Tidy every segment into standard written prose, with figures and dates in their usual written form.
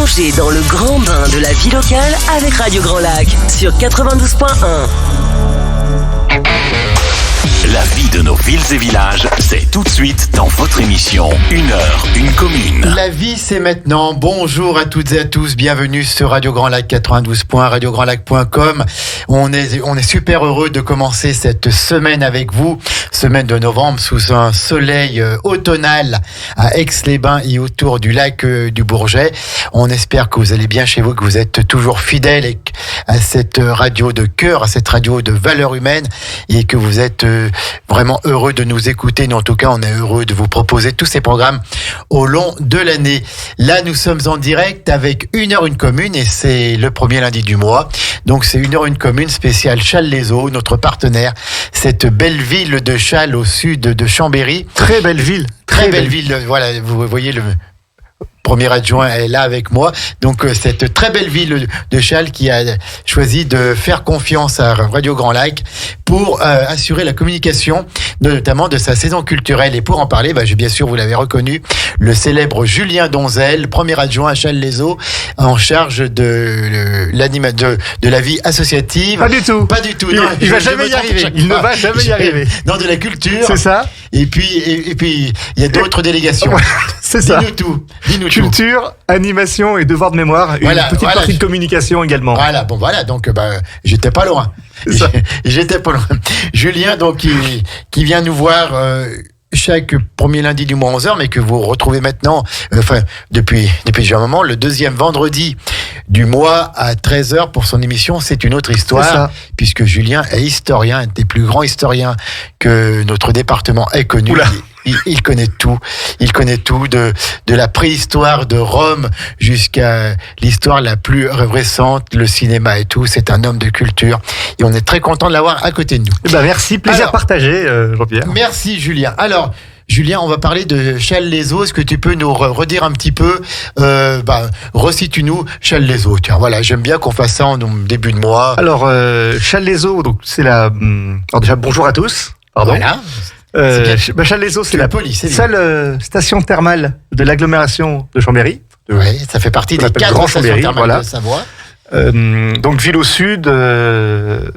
Plongez dans le grand bain de la vie locale avec Radio Grand Lac sur 92.1. La vie de nos villes et villages, c'est tout de suite dans votre émission 1 heure, une commune. La vie, c'est maintenant. Bonjour à toutes et à tous. Bienvenue sur Radio Grand Lac 92. radiograndlac.com. On est super heureux de commencer cette semaine avec vous. Semaine de novembre sous un soleil automnal à Aix-les-Bains et autour du lac du Bourget. On espère que vous allez bien chez vous, que vous êtes toujours fidèles à cette radio de cœur, à cette radio de valeur humaine et que vous êtes vraiment heureux de nous écouter. Nous, en tout cas, on est heureux de vous proposer tous ces programmes au long de l'année. Là, nous sommes en direct avec 1 heure une commune et c'est le premier lundi du mois. Donc, c'est 1 heure une commune spéciale Challes-les-Eaux, notre partenaire. Cette belle ville de Challes au sud de Chambéry. Très belle ville. Très belle ville. Voilà, vous voyez le premier adjoint est là avec moi. Donc, cette très belle ville de Challes qui a choisi de faire confiance à Radio Grand Lac pour assurer la communication, notamment de sa saison culturelle. Et pour en parler, bien sûr, vous l'avez reconnu, le célèbre Julien Donzel, premier adjoint à Challes-les-Eaux, en charge de la vie associative. Pas du tout. Pas du tout. Il ne va jamais y arriver. Il ne va jamais y arriver. Non, de la culture. C'est ça. Et puis, il y a d'autres délégations. C'est ça. Dis-nous tout. Culture, animation et devoir de mémoire. Une petite partie de communication également. Voilà. Donc, j'étais pas loin. J'étais pas loin. Julien, donc, qui vient nous voir chaque premier lundi du mois 11h, mais que vous retrouvez maintenant, depuis déjà un moment, le deuxième vendredi du mois à 13h pour son émission C'est une autre histoire, puisque Julien est historien, un des plus grands historiens que notre département ait connu. Oula. Il connaît tout. Il connaît tout de la préhistoire de Rome jusqu'à l'histoire la plus récente, le cinéma et tout. C'est un homme de culture et on est très content de l'avoir à côté de nous. Merci, plaisir partagé, Jean-Pierre. Merci Julien. Alors, Julien, on va parler de Challes-les-Eaux. Est-ce que tu peux nous redire un petit peu, recite-nous Challes-les-Eaux. Tiens, voilà, j'aime bien qu'on fasse ça en début de mois. Alors, Challes-les-Eaux, donc c'est alors déjà bonjour à tous. Pardon. Voilà. Challes-les-Eaux, c'est la seule station thermale de l'agglomération de Chambéry. Oui, ça fait partie des 4 stations thermales de Savoie. Donc, ville au sud de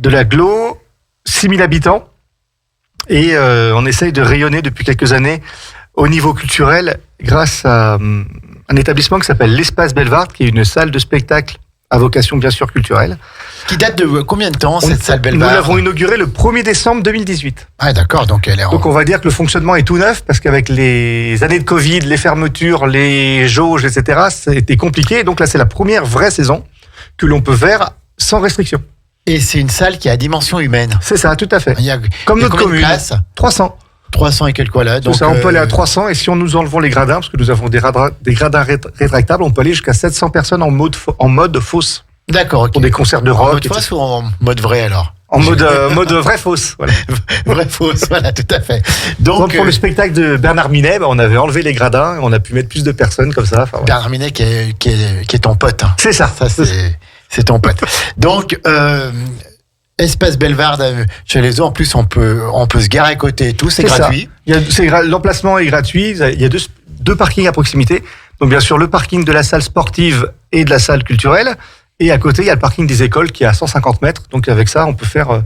l'agglo, 6000 habitants. Et on essaye de rayonner depuis quelques années au niveau culturel grâce à un établissement qui s'appelle l'Espace Bellewaerde, qui est une salle de spectacle à vocation bien sûr culturelle. Qui date de combien de temps, cette salle Bellewaerde ? Nous l'avons inaugurée le 1er décembre 2018. Ah d'accord, donc elle est Donc on va dire que le fonctionnement est tout neuf, parce qu'avec les années de Covid, les fermetures, les jauges, etc., ça a été compliqué. Donc là, c'est la première vraie saison que l'on peut faire sans restriction. Et c'est une salle qui a dimension humaine. C'est ça, tout à fait. Comme notre commune. 300 et quelques, voilà. Donc, on peut aller à 300, et si nous enlevons les gradins, parce que nous avons des gradins rétractables, on peut aller jusqu'à 700 personnes en mode fausse. D'accord, ok. Pour des concerts de rock. En mode fausse ou en mode vrai alors ? En mode vraie fausse. Voilà. Vraie fausse, voilà, tout à fait. Donc pour le spectacle de Bernard Minet, on avait enlevé les gradins, et on a pu mettre plus de personnes comme ça. Voilà. Bernard Minet qui est ton pote. Hein. C'est ça. C'est ton pote. Donc, Espace Bellewaerde, Challes-les-Eaux, en plus, on peut se garer à côté et tout, c'est gratuit. L'emplacement est gratuit, il y a deux parkings à proximité. Donc, bien sûr, le parking de la salle sportive et de la salle culturelle. Et à côté, il y a le parking des écoles qui est à 150 mètres. Donc, avec ça, on peut faire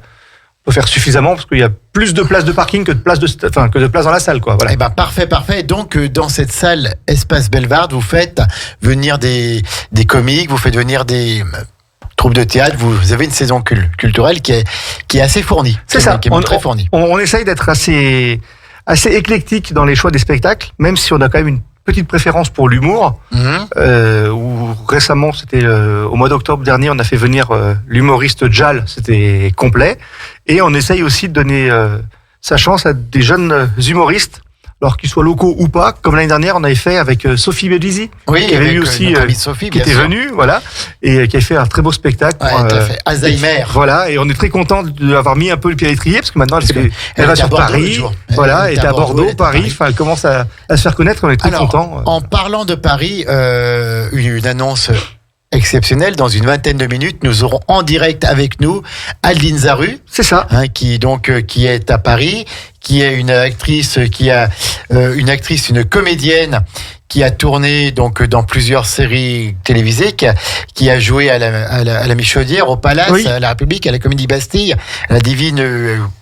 suffisamment, parce qu'il y a plus de places de parking que de places dans la salle, quoi. Voilà. Parfait. Donc, dans cette salle Espace Bellewaerde, vous faites venir des comiques, vous faites venir des troupes de théâtre, vous avez une saison culturelle qui est assez fournie. C'est ça. Qui est très fournie. On essaye d'être assez éclectique dans les choix des spectacles, même si on a quand même une petite préférence pour l'humour. Où récemment, c'était au mois d'octobre dernier, on a fait venir l'humoriste Jal, c'était complet. Et on essaye aussi de donner sa chance à des jeunes humoristes, alors qu'ils soient locaux ou pas, comme l'année dernière, on avait fait avec Sophie Bélizy, qui avait eu aussi, Sophie, qui était venue, voilà, et qui a fait un très beau spectacle. Alzheimer. Voilà, et on est très content d'avoir mis un peu le pied à l'étrier, parce que maintenant, elle va sur Paris, elle était à Bordeaux, Paris, enfin, elle commence à se faire connaître, on est très content. En parlant de Paris, une annonce exceptionnelle. Dans une vingtaine de minutes, nous aurons en direct avec nous Adeline Zaru. C'est ça. Qui est à Paris, qui est une actrice, une comédienne qui a tourné donc dans plusieurs séries télévisées, qui a joué à la Michaudière, au Palace, Oui. à la République, à la Comédie Bastille, à la Divine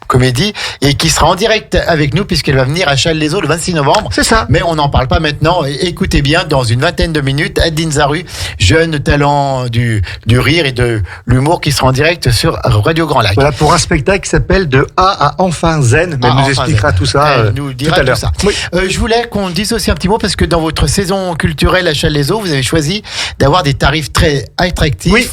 Comédie, et qui sera en direct avec nous puisqu'elle va venir à Challes-les-Eaux le 26 novembre. C'est ça. Mais on n'en parle pas maintenant. Écoutez bien, dans une vingtaine de minutes, Adeline Zaru, jeune talent du rire et de l'humour, qui sera en direct sur Radio Grand Lac. Voilà, pour un spectacle qui s'appelle De A à Enfin Zen. Mais elle nous expliquera tout ça Elle nous dira tout à l'heure. tout ça. Oui. Je voulais qu'on dise aussi un petit mot parce que dans votre saison culturelle à Challes-les-Eaux, vous avez choisi d'avoir des tarifs très attractifs. Oui.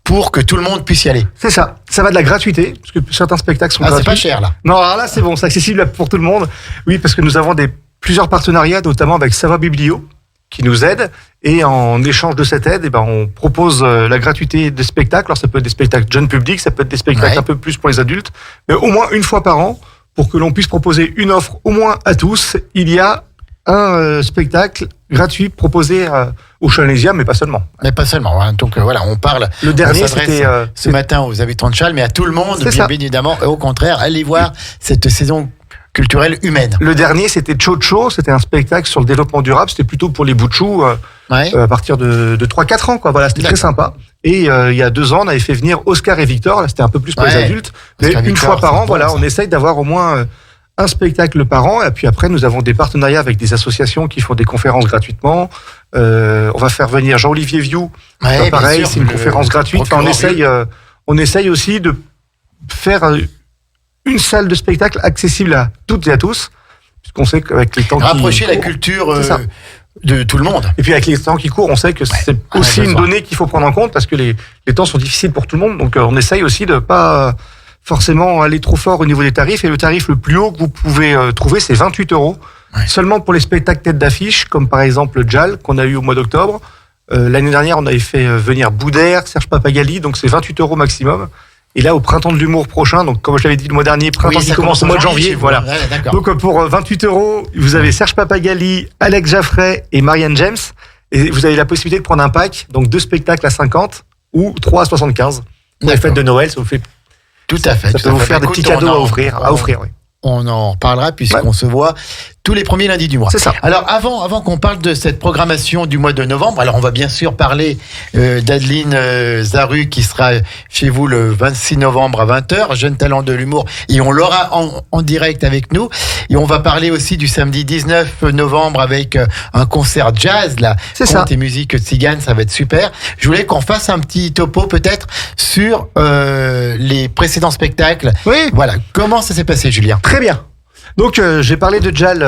Pour que tout le monde puisse y aller. C'est ça. Ça va de la gratuité, parce que certains spectacles sont Ah, c'est gratuits. pas cher là. Non, alors là, c'est bon, c'est accessible pour tout le monde. Oui, parce que nous avons plusieurs partenariats, notamment avec Sava Biblio, qui nous aide. Et en échange de cette aide, on propose la gratuité des spectacles. Alors, ça peut être des spectacles jeunes publics, ça peut être des spectacles un peu plus pour les adultes, mais au moins une fois par an, pour que l'on puisse proposer une offre au moins à tous, il y a un spectacle gratuit proposé aux Challeisiens, mais pas seulement. Mais pas seulement. Hein. Donc voilà, on parle. Le dernier, on s'adresse c'était ce matin aux habitants de Challes, mais à tout le monde, C'est bien ça. évidemment. Et au contraire, allez voir cette saison culturelle humaine. Le dernier, c'était Chocho, c'était un spectacle sur le développement durable, c'était plutôt pour les bouts de choux Ouais. à partir de 3-4 ans, quoi. Voilà, c'était très sympa. Et il y a 2 ans, on avait fait venir Oscar et Victor, là c'était un peu plus pour les Ouais. adultes, mais Oscar une Victor, fois par c'est an, bon, voilà, ça. on essaye d'avoir au moins un spectacle par an, et puis après nous avons des partenariats avec des associations qui font des conférences gratuitement. On va faire venir Jean-Olivier Viou, Ouais, bien pareil, sûr, c'est une le conférence gratuite. Enfin, procureur on essaye aussi de faire une salle de spectacle accessible à toutes et à tous, puisqu'on sait qu'avec les temps Rapprocher qui la courent- culture C'est ça. de tout le monde. et puis avec les temps qui courent, on sait que c'est on a aussi une besoin. donnée qu'il faut prendre en compte, parce que les temps sont difficiles pour tout le monde. Donc on essaye aussi de pas forcément aller trop fort au niveau des tarifs. Et le tarif le plus haut que vous pouvez trouver, c'est 28 €. Ouais. Seulement pour les spectacles tête d'affiche, comme par exemple le JAL qu'on a eu au mois d'octobre. L'année dernière, on avait fait venir Boudère, Serge Papagali, donc c'est 28 € maximum. Et là, au printemps de l'humour prochain, donc comme je l'avais dit le mois dernier, printemps Oui, qui ça commence au mois de janvier, chez vous. voilà. Ouais, d'accord. Donc pour 28 €, vous avez Serge Papagali, Alex Jaffray et Marianne James. Et vous avez la possibilité de prendre un pack, donc 2 spectacles à 50 ou 3 à 75. Pour les D'accord. fêtes de Noël, ça vous fait, Tout à fait. ça tout peut à vous fait. faire des Écoute, petits cadeaux on à en- offrir, oui. On en reparlera puisqu'on se voit tous les premiers lundis du mois. C'est ça. Alors avant qu'on parle de cette programmation du mois de novembre, alors on va bien sûr parler d'Adeline Zaru qui sera chez vous le 26 novembre à 20h, jeune talent de l'humour, et on l'aura en direct avec nous. Et on va parler aussi du samedi 19 novembre avec un concert jazz, là, C'est ça. conte et musique tzigane, ça va être super. Je voulais qu'on fasse un petit topo peut-être sur les précédents spectacles. Oui, Voilà, comment ça s'est passé, Julien? très bien. Donc j'ai parlé de JAL,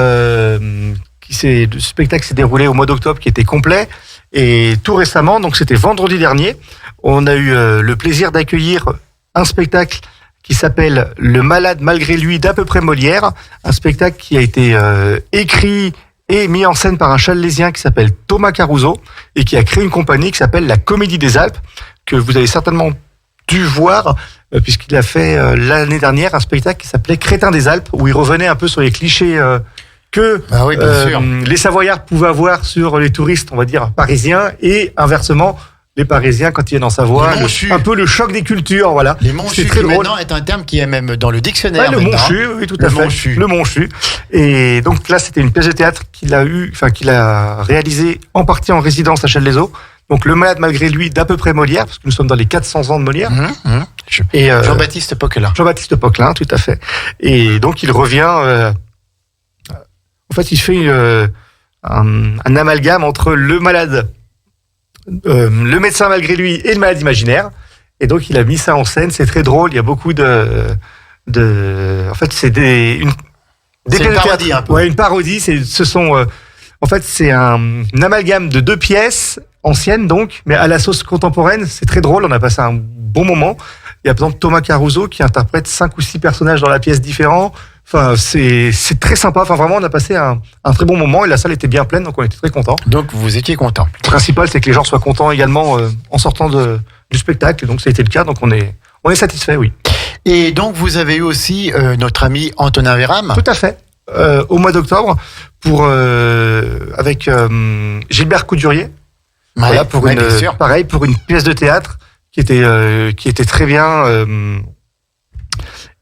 le spectacle s'est déroulé au mois d'octobre, qui était complet. Et tout récemment, donc c'était vendredi dernier, on a eu le plaisir d'accueillir un spectacle qui s'appelle Le Malade malgré lui d'à peu près Molière, un spectacle qui a été écrit et mis en scène par un Chalaisien qui s'appelle Thomas Caruso et qui a créé une compagnie qui s'appelle la Comédie des Alpes, que vous avez certainement dû voir, puisqu'il a fait l'année dernière un spectacle qui s'appelait Crétin des Alpes, où il revenait un peu sur les clichés que Ah oui, bien sûr. les Savoyards pouvaient avoir sur les touristes, on va dire, parisiens, et inversement, les Parisiens, quand ils viennent en Savoie, Le Monchu. un peu le choc des cultures, voilà. Les Monchus, C'est très qui drôle. maintenant est un terme qui est même dans le dictionnaire. Ouais, le maintenant. Monchu, oui, tout Le à fait. Monchu. Le Monchu. Et donc là, c'était une pièce de théâtre qu'il a réalisée en partie en résidence à Challes-les-Eaux. Donc Le Malade malgré lui d'à peu près Molière, parce que nous sommes dans les 400 ans de Molière. Et Jean-Baptiste Poquelin. Jean-Baptiste Poquelin, tout à fait. Et donc il revient. En fait, il fait un amalgame entre le malade, le médecin malgré lui et le malade imaginaire. Et donc il a mis ça en scène. C'est très drôle. Il y a beaucoup en fait, c'est des C'est une pièces de parodie, théâtre. un peu. Ouais, une parodie. En fait, c'est un amalgame de 2 pièces anciennes, donc, mais à la sauce contemporaine. C'est très drôle. On a passé un bon moment. Il y a par exemple Thomas Caruso qui interprète 5 ou 6 personnages dans la pièce différents. Enfin, c'est très sympa. Enfin, vraiment, on a passé un très bon moment et la salle était bien pleine, donc on était très contents. Donc vous étiez content. Le principal, c'est que les gens soient contents également en sortant du spectacle. Donc ça a été le cas. Donc on est satisfait, oui. Et donc vous avez eu aussi notre ami Antonin Véram. Tout à fait. Au mois d'octobre, avec Gilbert Coudurier. Ouais, Voilà, pour ouais, bien sûr. pareil, pour une pièce de théâtre qui était très bien.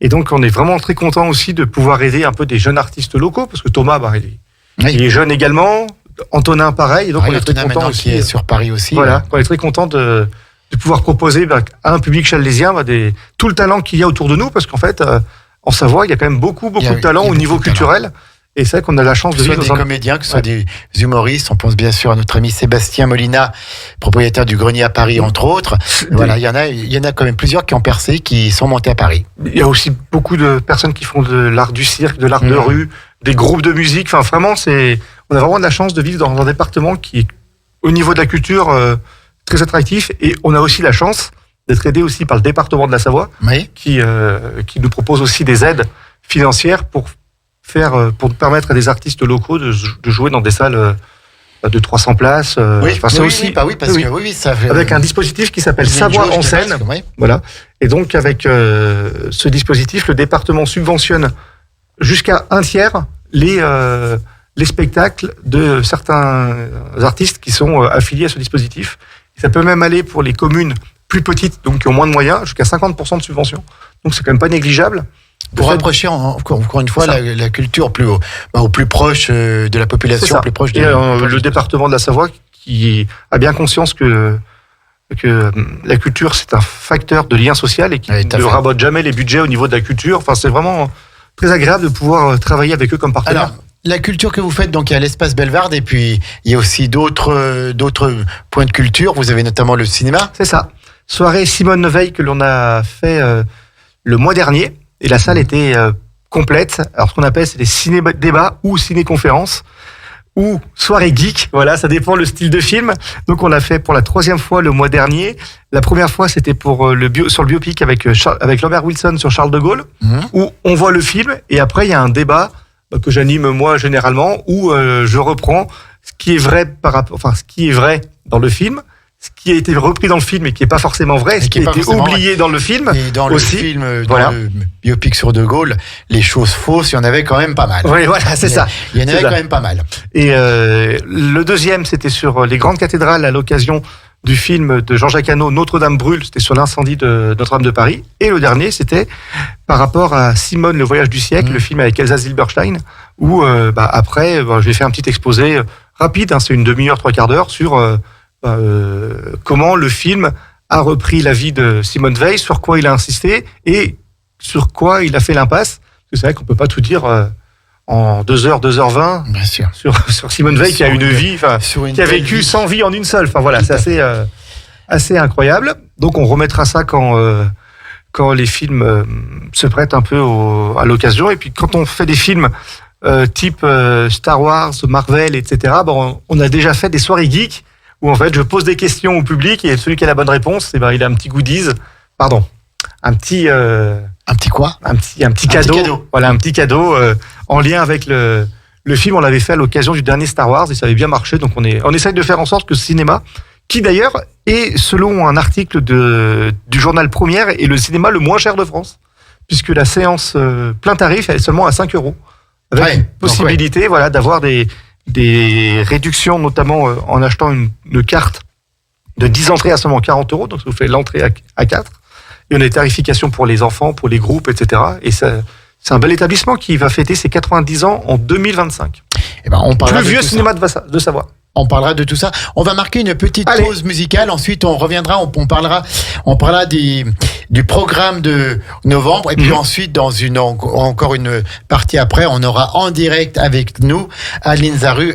Et donc, on est vraiment très content aussi de pouvoir aider un peu des jeunes artistes locaux, parce que Thomas, il est jeune également. Antonin, pareil. Donc on est très Antonin content maintenant aussi. qui est sur Paris aussi. Voilà, on est très content de pouvoir proposer à un public chaldésien tout le talent qu'il y a autour de nous, parce qu'en fait, en Savoie, il y a quand même beaucoup de talent au niveau culturel. Et c'est vrai qu'on a la chance Que ce soit des comédiens, que ce soit des humoristes. On pense bien sûr à notre ami Sébastien Molina, propriétaire du Grenier à Paris, entre autres. Voilà, il y en a quand même plusieurs qui ont percé, qui sont montés à Paris. Il y a aussi beaucoup de personnes qui font de l'art du cirque, de l'art de rue, des groupes de musique. Enfin, vraiment, on a vraiment de la chance de vivre dans un département qui est, au niveau de la culture, très attractif. Et on a aussi la chance d'être aidé aussi par le département de la Savoie, qui nous propose aussi des aides financières pour permettre à des artistes locaux de jouer dans des salles de 300 places. Avec un dispositif qui s'appelle Savoie en scène. Voilà. Et donc, avec ce dispositif, le département subventionne jusqu'à 1/3 les spectacles de certains artistes qui sont affiliés à ce dispositif. Et ça peut même aller pour les communes plus petites, donc qui ont moins de moyens, jusqu'à 50% de subvention. Donc, c'est quand même pas négligeable. Pour rapprocher encore une fois la culture au plus proche de la population, plus proche le département de la Savoie qui a bien conscience que la culture c'est un facteur de lien social et qui ne rabote jamais les budgets au niveau de la culture. Enfin, c'est vraiment très agréable de pouvoir travailler avec eux comme partenaire. Alors, la culture que vous faites, donc il y a l'espace Bellevarde et puis il y a aussi d'autres points de culture. Vous avez notamment le cinéma. C'est ça. Soirée Simone Veil que l'on a fait le mois dernier. Et la salle était complète. Alors, ce qu'on appelle, c'est des ciné-débats ou ciné-conférences ou soirée geek. Voilà, ça dépend le style de film. Donc, on l'a fait pour la 3e fois le mois dernier. La première fois, c'était sur le biopic avec Robert Wilson sur Charles de Gaulle, où on voit le film et après, il y a un débat que j'anime moi généralement où je reprends ce qui est vrai ce qui est vrai dans le film, ce qui a été repris dans le film et qui n'est pas forcément vrai, ce qui a été oublié dans le film. Et dans aussi. Le film, le biopic sur De Gaulle, les choses fausses, il y en avait quand même pas mal. Oui, voilà, c'est ça. Il y en avait quand même pas mal. Et le deuxième, c'était sur les grandes cathédrales à l'occasion du film de Jean-Jacques Hano, Notre-Dame brûle, c'était sur l'incendie de Notre-Dame de Paris. Et le dernier, c'était par rapport à Simone, le voyage du siècle, le film avec Elsa Zilberstein, où après, je vais faire un petit exposé rapide, c'est une demi-heure, 3/4 d'heure, sur comment le film a repris la vie de Simone Veil, sur quoi il a insisté et sur quoi il a fait l'impasse. Parce que c'est vrai qu'on peut pas tout dire en 2h, 2h20 Bien sûr. sur Simone Veil qui a une vie, qui a vécu 100 vies en une seule. Enfin voilà, c'est assez incroyable. Donc on remettra ça quand les films se prêtent un peu à l'occasion. Et puis quand on fait des films type Star Wars, Marvel, etc., on a déjà fait des soirées geeks où en fait je pose des questions au public et celui qui a la bonne réponse, il a un petit goodies, un petit quoi ? Un petit cadeau. Voilà, un petit cadeau en lien avec le film. On l'avait fait à l'occasion du dernier Star Wars et ça avait bien marché. Donc on essaye de faire en sorte que ce cinéma, qui d'ailleurs est selon un article du journal Première, est le cinéma le moins cher de France, puisque la séance plein tarif elle est seulement à 5 €. Avec une possibilité d'avoir des réductions, notamment en achetant une carte de 10 entrées à seulement 40 €, donc ça vous fait l'entrée à 4. Et on a des tarifications pour les enfants, pour les groupes, etc. Et c'est un bel établissement qui va fêter ses 90 ans en 2025. On parlera le vieux cinéma de Savoie. On parlera de tout ça. On va marquer une petite pause musicale. Ensuite, on reviendra. On parlera du programme de novembre. Et puis ensuite, dans encore une partie après, on aura en direct avec nous Aline Zaru,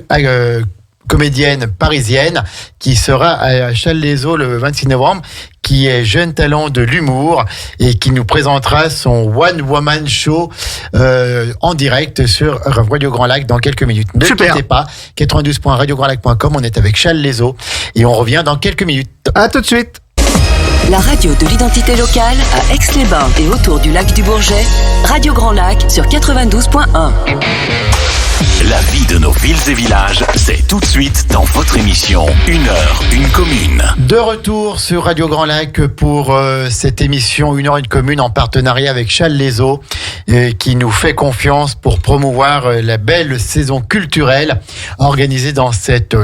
comédienne parisienne, qui sera à Challes-les-Eaux le 26 novembre, qui est jeune talent de l'humour et qui nous présentera son One Woman Show en direct sur Radio Grand Lac dans quelques minutes. Ne quittez pas, 92.radiograndlac.com, on est avec Challes-les-Eaux et on revient dans quelques minutes. À tout de suite. La radio de l'identité locale à Aix-les-Bains et autour du lac du Bourget, Radio Grand Lac sur 92.1. La vie de nos villes et villages, c'est tout de suite dans votre émission 1 heure, 1 commune. De retour sur Radio Grand Lac pour cette émission 1 heure, 1 commune en partenariat avec Challes-les-Eaux qui nous fait confiance pour promouvoir la belle saison culturelle organisée dans cette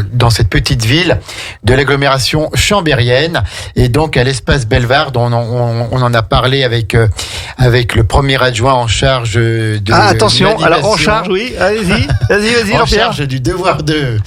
petite ville de l'agglomération chambérienne et donc à l'espace Bellevarde. On en a parlé avec le premier adjoint en charge de attention, alors en charge, oui, allez-y, en charge du devoir de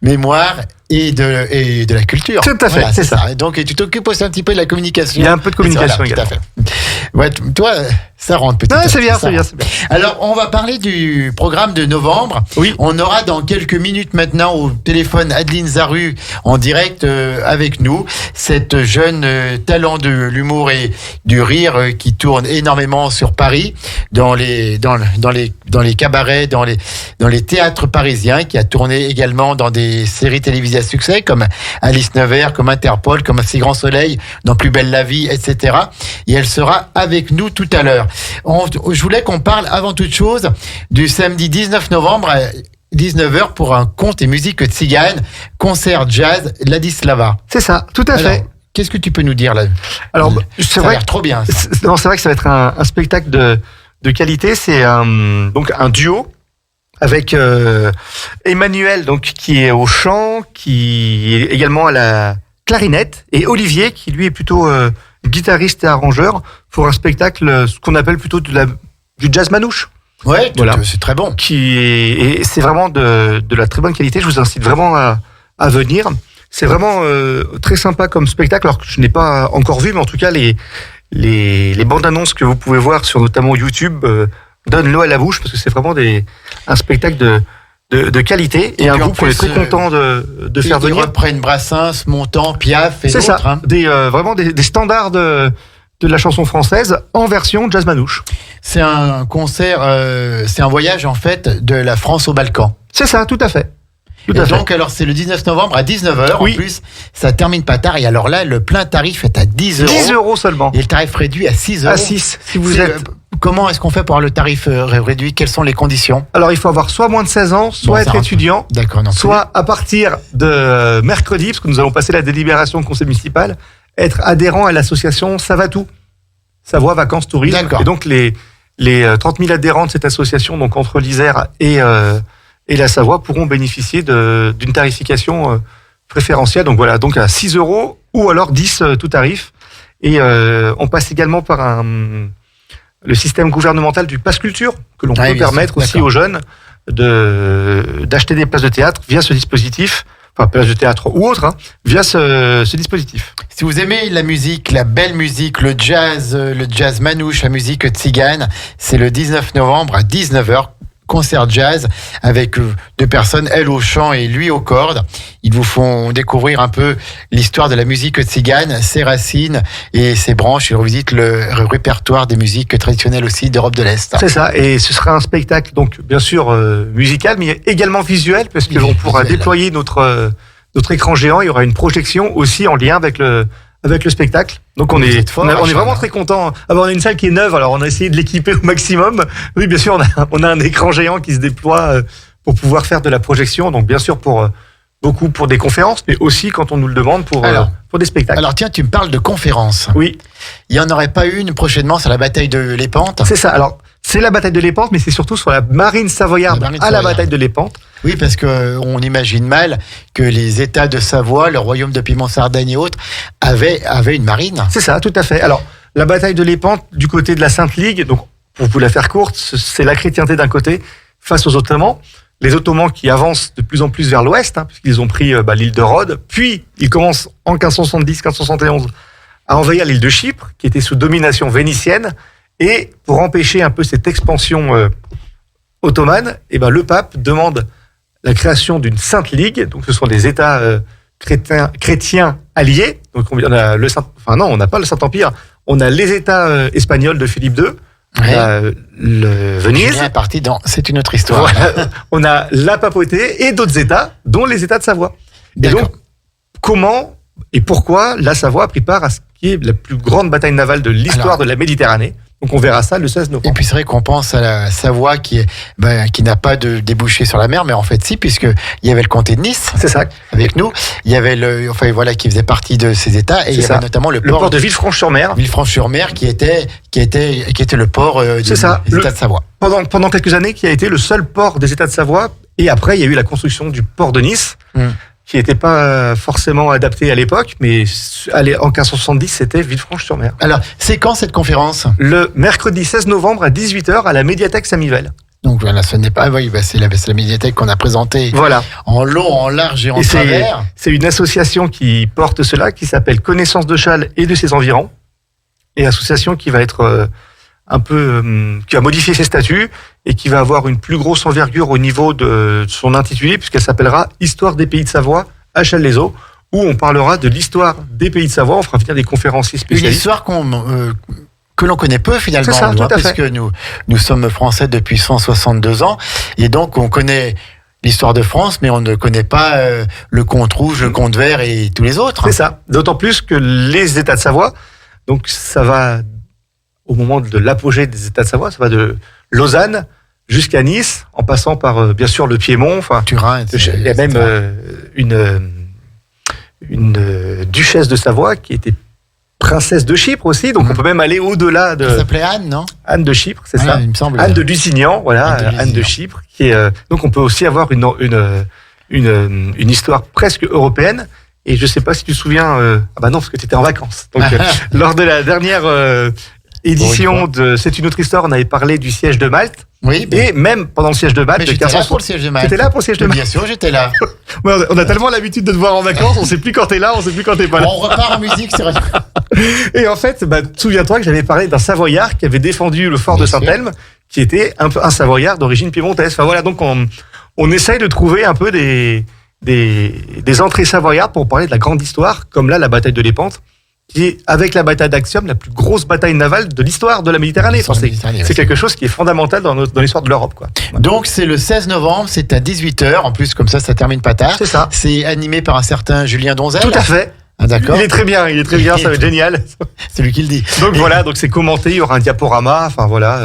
mémoire et de la culture. Tout à fait, Voilà, c'est ça. Et donc, tu t'occupes aussi un petit peu de la communication. Il y a un peu de communication Voilà, également. tout à fait. Ouais, toi, ça rentre petit à Non, petit, c'est bien, ça c'est bien, rentre. c'est bien. Alors, on va parler du programme de novembre. Oui. On aura dans quelques minutes maintenant au téléphone Adeline Zaru en direct avec nous. Cette jeune talent de l'humour et du rire qui tourne énormément sur Paris, dans les cabarets, dans les théâtres parisiens, qui a tourné également dans des séries télévisées à succès comme Alice Nevers, comme Interpol, comme Un si grand soleil, dans Plus belle la vie, etc. Et elle sera avec nous tout à l'heure. Je voulais qu'on parle avant toute chose du samedi 19 novembre à 19h pour un conte et musique tzigane, concert jazz Ladislava. C'est ça, tout à Alors, fait. qu'est-ce que tu peux nous dire là? Alors, Ça c'est a vrai l'air trop bien. Ça. Non, c'est vrai que ça va être un spectacle de qualité. C'est donc un duo avec Emmanuel, donc qui est au chant, qui est également à la clarinette, et Olivier, qui lui est plutôt guitariste et arrangeur pour un spectacle, ce qu'on appelle plutôt du jazz manouche. Ouais, Voilà. c'est très bon. Et c'est vraiment de la très bonne qualité. Je vous incite vraiment à venir. C'est vraiment très sympa comme spectacle, alors que je n'ai pas encore vu, mais en tout cas les bandes annonces que vous pouvez voir sur notamment YouTube donnent l'eau à la bouche, parce que c'est vraiment un spectacle de qualité, et un puis en groupe qu'on est plus, très content de faire Ils venir. reprennent Brassens, Montand, Piaf et C'est d'autres. ça, Hein. vraiment des standards de la chanson française en version jazz manouche. C'est un concert, c'est un voyage en fait de la France au Balkan. C'est ça, tout à fait. Tout Et à fait. donc, alors, c'est le 19 novembre à 19h. Oui. En plus, ça termine pas tard. Et alors là, le plein tarif est à 10 euros. 10 euros seulement. Et le tarif réduit à 6 euros. À 6, si vous C'est, êtes. Comment est-ce qu'on fait pour avoir le tarif réduit? Quelles sont les conditions? Alors, il faut avoir soit moins de 16 ans, soit Bon, ça être rentre. étudiant, D'accord, non. soit à partir de mercredi, parce que nous allons passer la délibération au conseil municipal, être adhérent à l'association Savatou, Savoie Vacances Tourisme. D'accord. Et donc, les 30 000 adhérents de cette association, donc entre l'Isère et la Savoie, pourront bénéficier d'une tarification préférentielle. Donc voilà, donc à 6 euros ou alors 10 tout tarif. Et on passe également par le système gouvernemental du Pass Culture, que l'on Ah, peut bien permettre sûr, aussi d'accord. aux jeunes d'acheter des places de théâtre via ce dispositif, enfin places de théâtre ou autre, hein, via ce dispositif. Si vous aimez la musique, la belle musique, le jazz manouche, la musique tzigane, c'est le 19 novembre à 19h. Concert jazz avec deux personnes, elle au chant et lui aux cordes. Ils vous font découvrir un peu l'histoire de la musique tzigane, ses racines et ses branches. Ils revisitent le répertoire des musiques traditionnelles aussi d'Europe de l'Est. C'est ça, et ce sera un spectacle, donc bien sûr musical, mais également visuel, parce que l'on pourra Visuel. déployer notre écran géant. Il y aura une projection aussi en lien avec le spectacle. Donc on Vous est êtes fort, vraiment Charles. très content. Alors on a une salle qui est neuve, alors on a essayé de l'équiper au maximum. Oui, bien sûr, on a un écran géant qui se déploie pour pouvoir faire de la projection. Donc bien sûr beaucoup pour des conférences, mais aussi quand on nous le demande pour des spectacles. Alors tiens, tu me parles de conférences. Oui, Il n'y en aurait pas une prochainement sur la bataille de l'Épante? c'est ça. Alors c'est la bataille de l'Épante, mais c'est surtout sur la marine savoyarde La marine à la savoyarde. bataille de l'Épante. Oui, parce que on imagine mal que les États de Savoie, le royaume de Piémont-Sardaigne et autres, avaient une marine. C'est ça, tout à fait. Alors, la bataille de l'Épante, du côté de la Sainte Ligue, donc, pour vous la faire courte, c'est la chrétienté d'un côté face aux Ottomans. Les Ottomans qui avancent de plus en plus vers l'ouest, hein, puisqu'ils ont pris l'île de Rhodes. Puis, ils commencent en 1570-1571 à envahir l'île de Chypre, qui était sous domination vénitienne. Et pour empêcher un peu cette expansion ottomane, le pape demande la création d'une Sainte Ligue. Donc, ce sont des États chrétiens alliés. Donc, on a on n'a pas le Saint-Empire. On a les États espagnols de Philippe II. On a Venise. Julien est parti dans C'est une autre histoire. Voilà. On a la papauté et d'autres États, dont les États de Savoie. Et D'accord. donc, comment et pourquoi la Savoie a pris part à ce qui est la plus grande bataille navale de l'histoire Alors, de la Méditerranée? Donc, on verra ça le 16 Et novembre. puis c'est vrai qu'on pense à la Savoie qui n'a pas de débouché sur la mer, mais en fait si, puisque il y avait le comté de Nice C'est ça. avec nous, il y avait qui faisait partie de ces États, et il y C'est avait ça. notamment le Le port port de Villefranche-sur-Mer. Villefranche-sur-Mer qui était le port C'est ça. des États de Savoie. Pendant quelques années, qui a été le seul port des États de Savoie. Et après, il y a eu la construction du port de Nice, qui n'était pas forcément adapté à l'époque, mais en 1570, c'était Villefranche-sur-Mer. Alors, c'est quand cette conférence? Le mercredi 16 novembre à 18h à la médiathèque Saint-Mivel. Donc voilà, ce n'est pas, c'est la médiathèque qu'on a présentée Voilà. en long, en large et en travers. C'est une association qui porte cela, qui s'appelle Connaissance de Chasles et de ses environs. Et association qui va être qui va modifier ses statuts et qui va avoir une plus grosse envergure au niveau de son intitulé, puisqu'elle s'appellera Histoire des pays de Savoie à Chasles-les-Eaux, où on parlera de l'histoire des pays de Savoie. On fera venir des conférenciers Une spécialistes. histoire que l'on connaît peu finalement, C'est ça, tout à parce fait. que nous sommes français depuis 162 ans, et donc on connaît l'histoire de France, mais on ne connaît pas le comte rouge, le comte vert et tous les autres. C'est ça. D'autant plus que les États de Savoie, donc ça va, au moment de l'apogée des États de Savoie, ça va de Lausanne jusqu'à Nice, en passant par, bien sûr, le Piémont. Enfin, Turin, il y a même une duchesse de Savoie qui était princesse de Chypre aussi, donc on peut même aller au-delà de... Elle s'appelait Anne, non? Anne de Chypre, c'est Ah, ça. il me semble. Anne de Lusignan, voilà, Anne de Chypre, qui est... donc on peut aussi avoir une histoire presque européenne. Et je sais pas si tu te souviens... ah bah non, parce que tu étais en vacances. Donc lors de la dernière édition de C'est une autre histoire, on avait parlé du siège de Malte. Oui, Et même pendant le siège de Malte, mais de j'étais là 1500... pour le siège de Malte. T'étais là pour le siège de Mais Malte? bien sûr, j'étais là. Ouais, on a tellement l'habitude de te voir en vacances, on sait plus quand t'es là, on sait plus quand t'es pas là. Bon, on repart en musique, c'est vrai. Et en fait, souviens-toi que j'avais parlé d'un Savoyard qui avait défendu le fort Bien de sûr. Saint-Elme, qui était un Savoyard d'origine piémontaise. Enfin voilà, donc on essaye de trouver un peu des entrées savoyardes pour parler de la grande histoire, comme là la bataille de Lépante, qui est, avec la bataille d'Actium, la plus grosse bataille navale de l'histoire de la Méditerranée. Enfin, c'est quelque chose qui est fondamental dans l'histoire de l'Europe, quoi. Donc c'est le 16 novembre, c'est à 18h. En plus, comme ça termine pas tard. C'est ça. C'est animé par un certain Julien Donzel. Tout à fait. Ah, d'accord. Il est très bien, ça va être génial. C'est lui qui le dit. Donc voilà, donc c'est commenté, il y aura un diaporama, enfin voilà.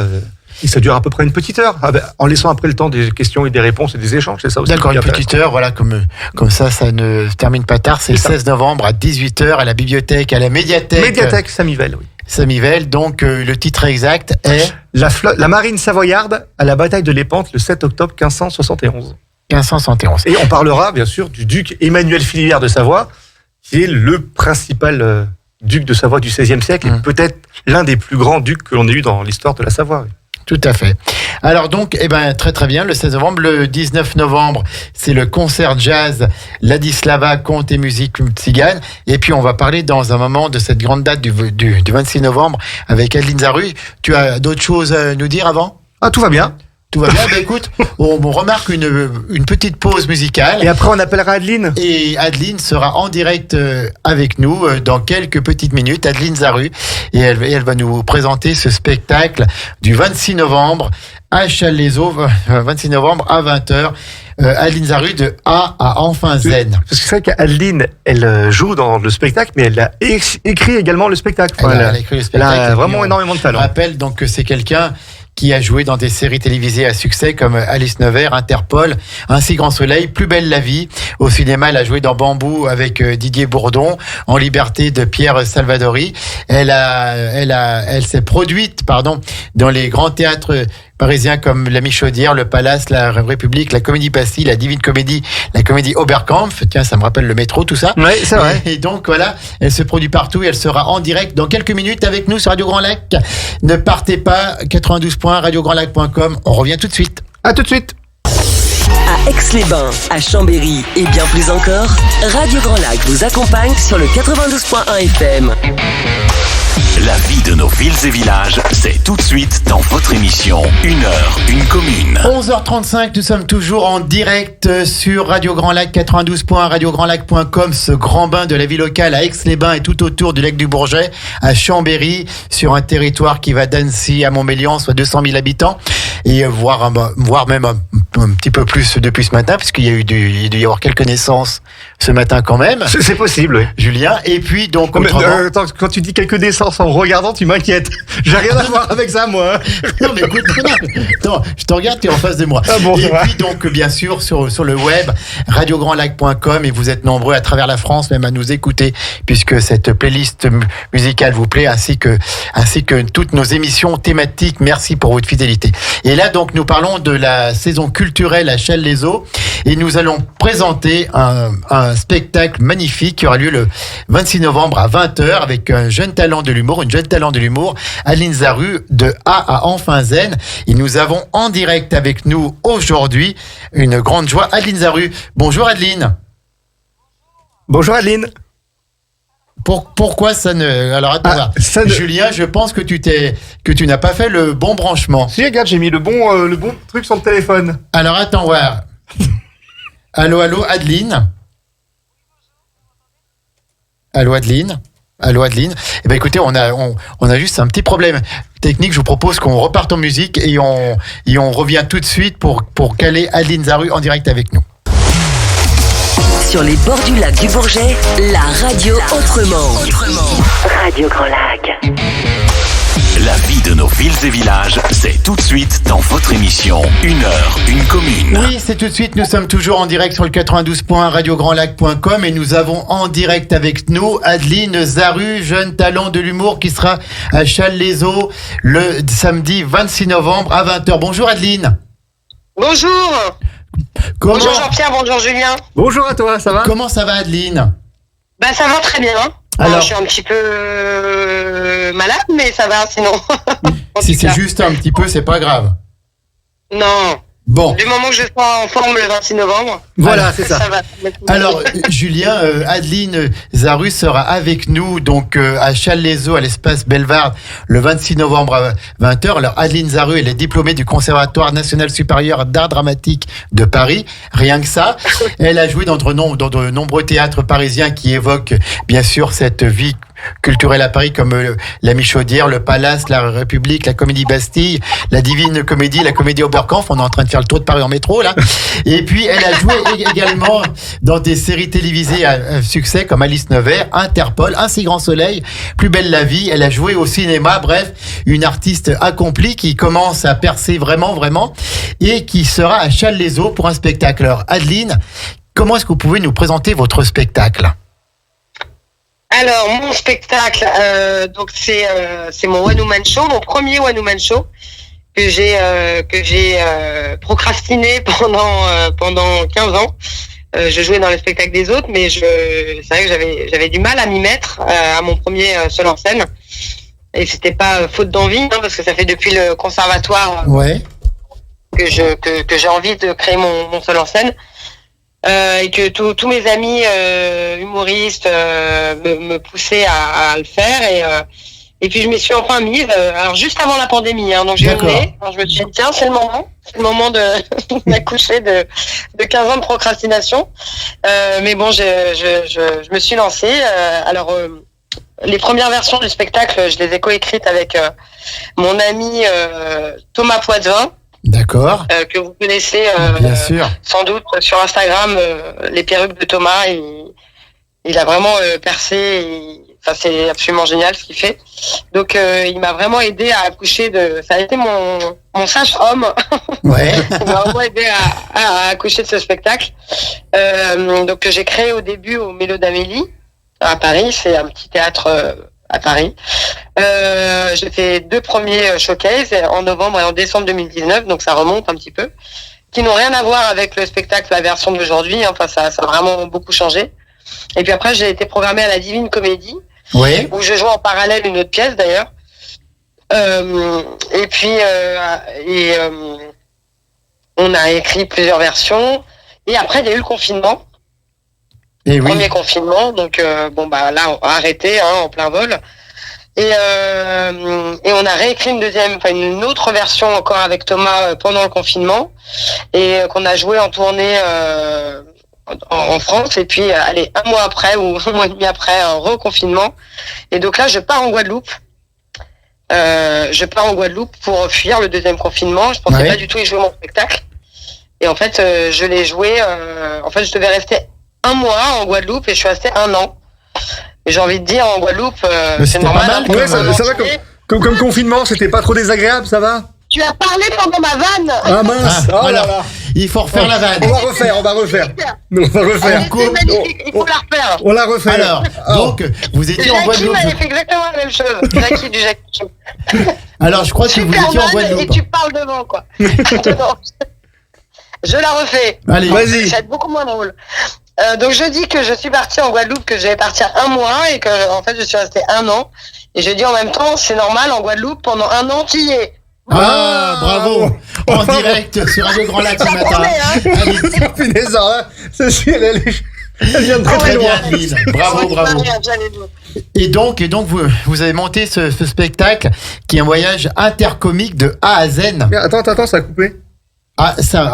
Et ça dure à peu près une petite heure, en laissant après le temps des questions et des réponses et des échanges, c'est ça aussi. D'accord, une petite heure, voilà, comme ça ne termine pas tard. C'est le 16 novembre à 18h à la bibliothèque, à la médiathèque. Médiathèque Samivelle, oui. Samivelle, donc le titre exact est La marine savoyarde à la bataille de Lépante le 7 octobre 1571. 1571. Et on parlera bien sûr du duc Emmanuel Philibert de Savoie, qui est le principal duc de Savoie du XVIe siècle, et peut-être l'un des plus grands ducs que l'on ait eu dans l'histoire de la Savoie. Tout à fait. Alors donc, très très bien, le 16 novembre. Le 19 novembre, c'est le concert jazz Ladislava, conte et musique tzigane. Et puis on va parler dans un moment de cette grande date du 26 novembre avec Adeline Zaru. Tu as d'autres choses à nous dire avant? Ah, tout va bien. Tout va bien. Écoute, on remarque une petite pause musicale. Et après, on appellera Adeline. Et Adeline sera en direct avec nous dans quelques petites minutes, Adeline Zaru, et elle va nous présenter ce spectacle du 26 novembre à Chasles-les-Eaux, 26 novembre à 20h. Adeline Zaru de A à Enfin Zen. Parce que c'est vrai qu'Adeline, elle joue dans le spectacle, mais elle a écrit également le spectacle. Enfin, Elle a écrit le spectacle. Elle a vraiment énormément de talent. Je rappelle donc que c'est quelqu'un qui a joué dans des séries télévisées à succès comme Alice Nevers, Interpol, Ainsi Grand Soleil, Plus belle la vie. Au cinéma, elle a joué dans Bambou avec Didier Bourdon, En liberté de Pierre Salvadori. Elle s'est produite, dans les grands théâtres parisiens comme la Michaudière, le Palace, la République, la Comédie Bastille, la Divine Comédie, la Comédie Oberkampf. Tiens, ça me rappelle le métro, tout ça. Oui, c'est vrai. Et donc voilà, elle se produit partout et elle sera en direct dans quelques minutes avec nous sur Radio Grand Lac. Ne partez pas, 92 points, radiograndlac.com. On revient tout de suite. À tout de suite. À Aix-les-Bains, à Chambéry et bien plus encore, Radio Grand Lac vous accompagne sur le 92.1 FM. La vie de nos villes et villages, c'est tout de suite dans votre émission Une heure, une commune. 11h35, nous sommes toujours en direct sur Radio Grand Lac 92 points, radiograndlac.com, ce grand bain de la vie locale à Aix-les-Bains et tout autour du lac du Bourget, à Chambéry, sur un territoire qui va d'Annecy à Montmélian, soit 200 000 habitants, et voire même un petit peu plus depuis ce matin, puisqu'il y a dû y avoir quelques naissances ce matin quand même. C'est possible, oui. Julien, et puis donc... Attends, quand tu dis quelques naissances en regardant, tu m'inquiètes. J'ai rien à voir avec ça, moi. Non, mais écoute, non, je te regarde, tu es en face de moi. Ah bon, et puis donc, bien sûr, sur le web, radiograndlac.com, et vous êtes nombreux à travers la France même à nous écouter, puisque cette playlist musicale vous plaît, ainsi que toutes nos émissions thématiques. Merci pour votre fidélité. Et là, donc, nous parlons de la saison culturelle culturel à Chasles-les-Eaux. Et nous allons présenter un spectacle magnifique qui aura lieu le 26 novembre à 20h avec une jeune talent de l'humour, Adeline Zaru de A à Enfin Zen. Et nous avons en direct avec nous aujourd'hui une grande joie, Adeline Zaru. Bonjour Adeline. Bonjour Adeline. Pourquoi ça ne... Alors attends, Julien, je pense que tu n'as pas fait le bon branchement. Si, regarde, j'ai mis le bon truc sur le téléphone. Alors attends, voir. Allô, Adeline. Allô, Adeline. Eh ben écoutez, on a juste un petit problème technique. Je vous propose qu'on reparte en musique et on revient tout de suite pour caler Adeline Zaru en direct avec nous. Sur les bords du lac du Bourget, la radio autrement. Radio Grand Lac. La vie de nos villes et villages, c'est tout de suite dans votre émission 1 heure, 1 commune. Oui, c'est tout de suite. Nous sommes toujours en direct sur le 92.1 radiograndlac.com et nous avons en direct avec nous Adeline Zaru, jeune talent de l'humour qui sera à Chasles-les-Eaux le samedi 26 novembre à 20h. Bonjour Adeline. Bonjour. Bonjour Jean-Pierre, bonjour Julien. Bonjour à toi, ça va ? Comment ça va Adeline ? Ça va très bien. Alors, je suis un petit peu malade, mais ça va sinon. Si c'est juste un petit peu, c'est pas grave. Non. Bon. Du moment que je serai en forme le 26 novembre. Voilà, c'est ça. Ça va. Alors, Julien, Adeline Zaru sera avec nous donc à Chasles-les-Eaux, à l'espace Bellevarde, le 26 novembre à 20h. Alors, Adeline Zaru, elle est diplômée du Conservatoire national supérieur d'art dramatique de Paris. Rien que ça. Elle a joué dans de nombreux théâtres parisiens qui évoquent, bien sûr, cette vie culturelle à Paris comme la Michaudière, le Palace, la République, la Comédie Bastille, la Divine Comédie, la Comédie Oberkampf. On est en train de faire le tour de Paris en métro là. Et puis elle a joué également dans des séries télévisées à succès comme Alice Nevers, Interpol, Un si grand soleil, Plus belle la vie. Elle a joué au cinéma. Bref, une artiste accomplie qui commence à percer vraiment et qui sera à Chasles-les-Eaux pour un spectacle. Alors Adeline, comment est-ce que vous pouvez nous présenter votre spectacle ? Alors, mon spectacle, donc c'est mon One Woman Show, mon premier One Woman Show que j'ai procrastiné pendant 15 ans. Je jouais dans les spectacles des autres, mais c'est vrai que j'avais du mal à m'y mettre à mon premier seul en scène. Et c'était pas faute d'envie, parce que ça fait depuis le conservatoire que j'ai envie de créer mon seul en scène. Et que tous mes amis humoristes me poussaient à le faire et puis je m'y suis enfin mise alors juste avant la pandémie donc j'ai aimé. Je me suis dit tiens c'est le moment d'accoucher de 15 ans de procrastination mais bon je me suis lancée alors les premières versions du spectacle je les ai coécrites avec mon ami Thomas Poitvin. D'accord. Que vous connaissez bien sûr. Sans doute sur Instagram, les perruques de Thomas. Il a vraiment percé. C'est absolument génial ce qu'il fait. Donc il m'a vraiment aidé à accoucher ça a été mon sage-homme. Ouais. Il m'a vraiment aidé à accoucher de ce spectacle. Donc j'ai créé au début au Mélo d'Amélie à Paris. C'est un petit théâtre à Paris. J'ai fait 2 premiers showcases en novembre et en décembre 2019, donc ça remonte un petit peu, qui n'ont rien à voir avec le spectacle, la version d'aujourd'hui. Ça a vraiment beaucoup changé. Et puis après, j'ai été programmée à la Divine Comédie, où je joue en parallèle une autre pièce d'ailleurs. Et puis, on a écrit plusieurs versions. Et après, il y a eu le confinement. Premier confinement, donc là on a arrêté en plein vol et on a réécrit une autre version encore avec Thomas pendant le confinement et qu'on a joué en tournée en France et puis un mois après ou un mois et demi après reconfinement et donc là je pars en Guadeloupe. Pour fuir le deuxième confinement. Je pensais pas du tout y jouer mon spectacle et en fait je l'ai joué. Je devais rester 1 mois en Guadeloupe et je suis resté 1 an. Et j'ai envie de dire en Guadeloupe, c'est normal. Ça va comme confinement, c'était pas trop désagréable, ça va ? Tu as parlé pendant ma vanne. Ah mince. Alors, il faut refaire la vanne. On va refaire. Il faut la refaire. On la refait. Alors, donc, vous étiez en Guadeloupe. Jackie m'avait fait exactement la même chose. Jackie du Jackie. Alors, je crois que vous étiez en Guadeloupe. Et tu parles devant, quoi. Je la refais. Allez, vas-y. Ça va être beaucoup moins drôle. Donc je dis que je suis partie en Guadeloupe, que j'allais partir 1 mois et que en fait je suis restée 1 an. Et je dis en même temps, c'est normal, en Guadeloupe, pendant 1 an, tu y es. Ah, bravo. En direct sur Radio Grand Lac ce matin. promet, hein. Allez, Punaise, hein. Celle-ci, elle vient de très très très bien, loin. Adeline. Bravo, bravo. Et donc vous avez monté ce spectacle qui est un voyage intercomique de A à Z. Attends, ça a coupé. Ah, ça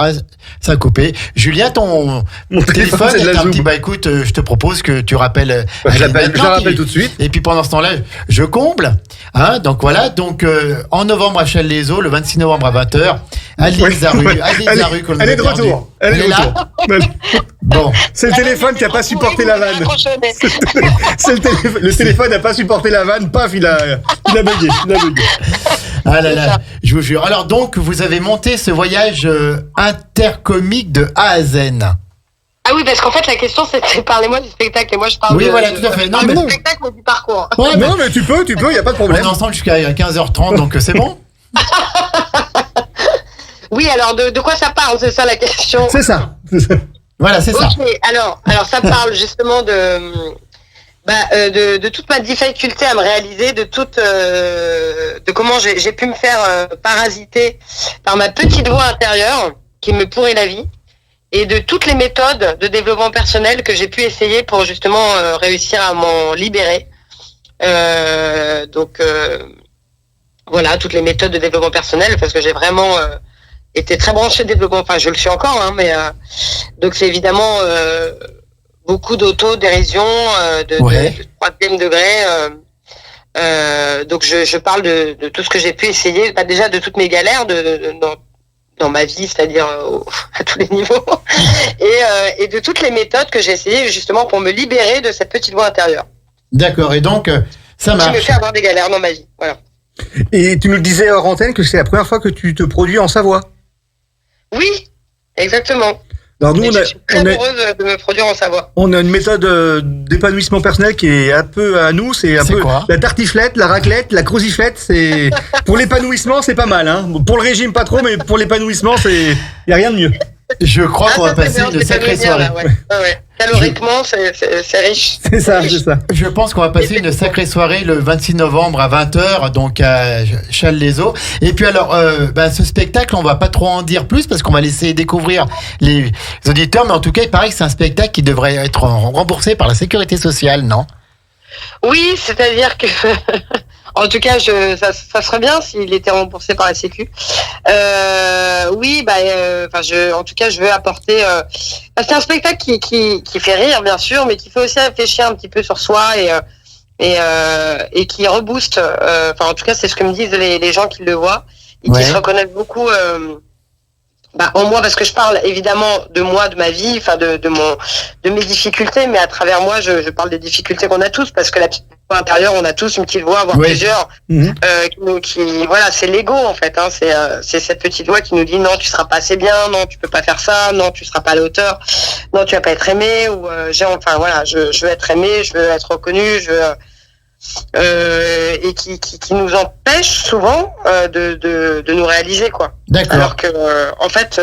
a coupé. Julien, ton Mon téléphone, c'est de la est un Zoom. petit. Bah écoute, je te propose que tu rappelles. Je Adeline la maintenant, rappelle tout de suite. Et puis pendant ce temps-là, je comble. Hein, donc voilà. Donc en novembre à Challes-les-Eaux, le 26 novembre à 20h, Adeline Ouais. Zaru. Ouais. Adeline Zaru, qu'on Elle a est de perdu. retour. Elle est de là. retour. Bon. C'est le téléphone qui a pas supporté la vanne. C'est le téléphone n'a pas supporté la vanne. Paf, il a bugué. Ah là là, je vous jure. Alors donc, vous avez monté ce voyage intercomique de A à Z. Ah oui, parce qu'en fait, la question, c'était parlez-moi du spectacle. Et moi, je parle Oui, voilà, tout à fait. Non, mais du non. spectacle, mais du parcours. Ouais, Non, mais tu peux, y a pas de on problème. est ensemble jusqu'à 15h30, donc c'est bon. Oui, alors, de quoi ça parle? C'est ça la question. C'est ça. Voilà, c'est ça. Ok, alors ça parle justement de toute ma difficulté à me réaliser, de comment j'ai pu me faire parasiter par ma petite voix intérieure qui me pourrit la vie, et de toutes les méthodes de développement personnel que j'ai pu essayer pour justement réussir à m'en libérer. Voilà, toutes les méthodes de développement personnel, parce que j'ai vraiment été très branché développement, enfin je le suis encore, hein, mais donc c'est évidemment beaucoup d'auto-dérision, de 3e degré. Donc je parle de tout ce que j'ai pu essayer, pas déjà de toutes mes galères dans ma vie, c'est-à-dire à tous les niveaux, et de toutes les méthodes que j'ai essayées justement pour me libérer de cette petite voix intérieure. D'accord, et donc ça Qui me marche. fait avoir des galères dans ma vie. Voilà. Et tu nous le disais hors antenne que c'est la première fois que tu te produis en Savoie. Oui, exactement. Alors nous, Et je suis très heureuse de me produire en Savoie. on a une méthode d'épanouissement personnel qui est un peu à nous. C'est un C'est peu quoi la tartiflette, la raclette, la croziflette. C'est pour l'épanouissement, c'est pas mal. Hein. Pour le régime, pas trop, mais pour l'épanouissement, y a rien de mieux. Je crois qu'on va ça, c'est passer bien, une c'est sacrée bien, soirée. là, ouais. Ouais. Caloriquement, c'est riche. C'est ça. Je pense qu'on va passer une sacrée soirée le 26 novembre à 20h, donc à Challes-les-Eaux. Et puis alors, ce spectacle, on va pas trop en dire plus parce qu'on va laisser découvrir les auditeurs. Mais en tout cas, il paraît que c'est un spectacle qui devrait être remboursé par la Sécurité sociale, non? Oui, c'est-à-dire que, en tout cas, ça serait bien s'il était remboursé par la Sécu. Oui, en tout cas, je veux apporter. C'est un spectacle qui fait rire, bien sûr, mais qui fait aussi réfléchir un petit peu sur soi et qui rebooste. En tout cas, c'est ce que me disent les gens qui le voient et qui se reconnaissent beaucoup. En moi, parce que je parle évidemment de moi, de ma vie, enfin de mes difficultés, mais à travers moi, je parle des difficultés qu'on a tous, parce que la petite voix intérieure, on a tous une petite voix, voire plusieurs, voilà, c'est l'ego en fait, hein, c'est cette petite voix qui nous dit non, tu seras pas assez bien, non, tu peux pas faire ça, non, tu seras pas à la hauteur, non, tu vas pas être aimé, ou je veux être aimé, je veux être reconnu, et qui nous empêche souvent de nous réaliser, quoi. D'accord. Alors que en fait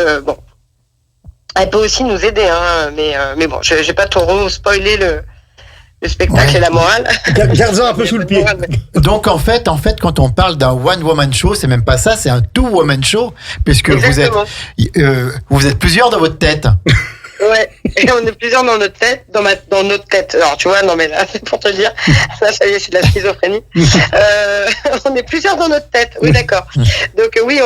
elle peut aussi nous aider, hein, mais bon, je vais pas trop spoiler le spectacle et la morale. Garde-en un peu sous le pied. Donc en fait, quand on parle d'un one woman show, c'est même pas ça, c'est un two woman show, puisque Exactement. vous êtes plusieurs dans votre tête. Ouais, et on est plusieurs dans notre tête, dans notre tête. Alors tu vois, non mais là c'est pour te dire, là ça y est, c'est de la schizophrénie. On est plusieurs dans notre tête, oui d'accord. Donc oui,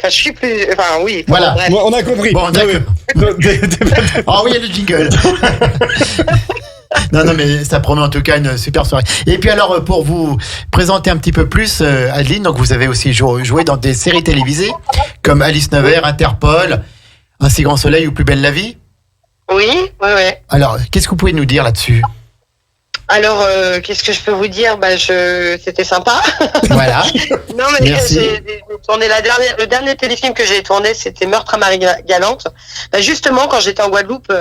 je suis plus, oui. Voilà. Bref. Bon, on a compris. Bon, d'accord. Ah oui, il y a le jingle. Non, mais ça promet en tout cas une super soirée. Et puis alors, pour vous présenter un petit peu plus, Adeline, donc vous avez aussi joué dans des séries télévisées comme Alice Nevers, Interpol, Un si grand soleil ou Plus belle la vie. Oui. Alors, qu'est-ce que vous pouvez nous dire là-dessus? Alors, qu'est-ce que je peux vous dire? C'était sympa. Voilà. Non, mais Merci. j'ai tourné le dernier téléfilm que j'ai tourné, c'était Meurtre à Marie-Galante. Justement, quand j'étais en Guadeloupe,